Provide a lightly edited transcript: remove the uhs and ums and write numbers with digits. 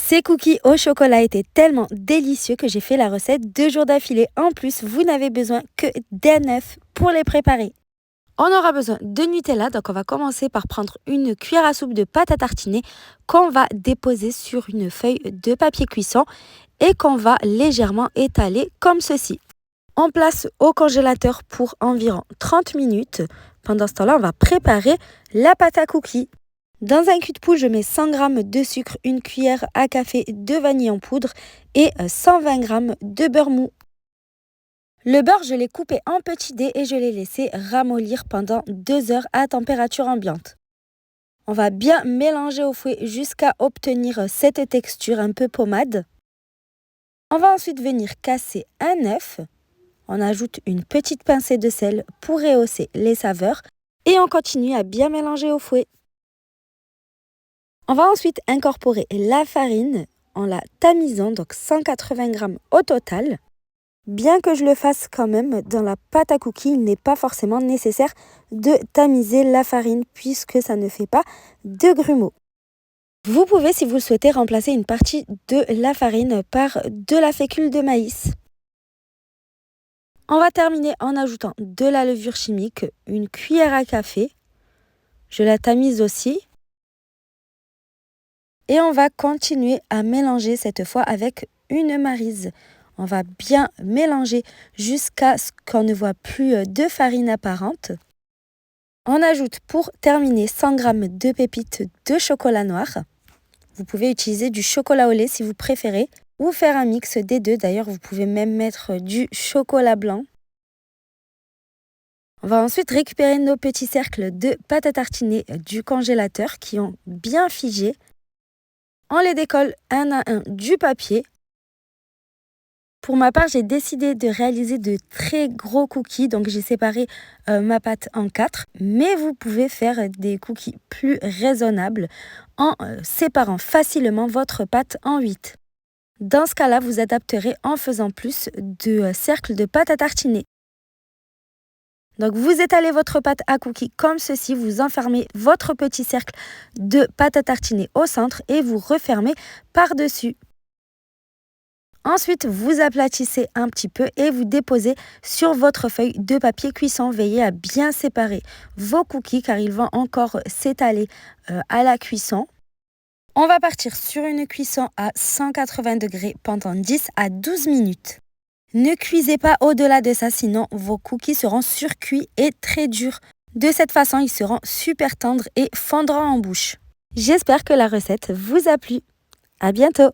Ces cookies au chocolat étaient tellement délicieux que j'ai fait la recette 2 jours d'affilée. En plus, vous n'avez besoin que d'un œuf pour les préparer. On aura besoin de Nutella, donc on va commencer par prendre une cuillère à soupe de pâte à tartiner qu'on va déposer sur une feuille de papier cuisson et qu'on va légèrement étaler comme ceci. On place au congélateur pour environ 30 minutes. Pendant ce temps-là, on va préparer la pâte à cookies. Dans un cul de poule, je mets 100 g de sucre, une cuillère à café de vanille en poudre et 120 g de beurre mou. Le beurre, je l'ai coupé en petits dés et je l'ai laissé ramollir pendant 2 heures à température ambiante. On va bien mélanger au fouet jusqu'à obtenir cette texture un peu pommade. On va ensuite venir casser un œuf. On ajoute une petite pincée de sel pour rehausser les saveurs et on continue à bien mélanger au fouet. On va ensuite incorporer la farine en la tamisant, donc 180 g au total. Bien que je le fasse quand même dans la pâte à cookies, il n'est pas forcément nécessaire de tamiser la farine puisque ça ne fait pas de grumeaux. Vous pouvez, si vous le souhaitez, remplacer une partie de la farine par de la fécule de maïs. On va terminer en ajoutant de la levure chimique, une cuillère à café. Je la tamise aussi. Et on va continuer à mélanger cette fois avec une maryse. On va bien mélanger jusqu'à ce qu'on ne voit plus de farine apparente. On ajoute pour terminer 100 g de pépites de chocolat noir. Vous pouvez utiliser du chocolat au lait si vous préférez ou faire un mix des deux. D'ailleurs, vous pouvez même mettre du chocolat blanc. On va ensuite récupérer nos petits cercles de pâte à tartiner du congélateur qui ont bien figé. On les décolle un à un du papier. Pour ma part, j'ai décidé de réaliser de très gros cookies, donc j'ai séparé ma pâte en 4. Mais vous pouvez faire des cookies plus raisonnables en séparant facilement votre pâte en 8. Dans ce cas-là, vous adapterez en faisant plus de cercles de pâte à tartiner. Donc vous étalez votre pâte à cookies comme ceci, vous enfermez votre petit cercle de pâte à tartiner au centre et vous refermez par-dessus. Ensuite, vous aplatissez un petit peu et vous déposez sur votre feuille de papier cuisson. Veillez à bien séparer vos cookies car ils vont encore s'étaler à la cuisson. On va partir sur une cuisson à 180 degrés pendant 10 à 12 minutes. Ne cuisez pas au-delà de ça, sinon vos cookies seront surcuits et très durs. De cette façon, ils seront super tendres et fondront en bouche. J'espère que la recette vous a plu. À bientôt!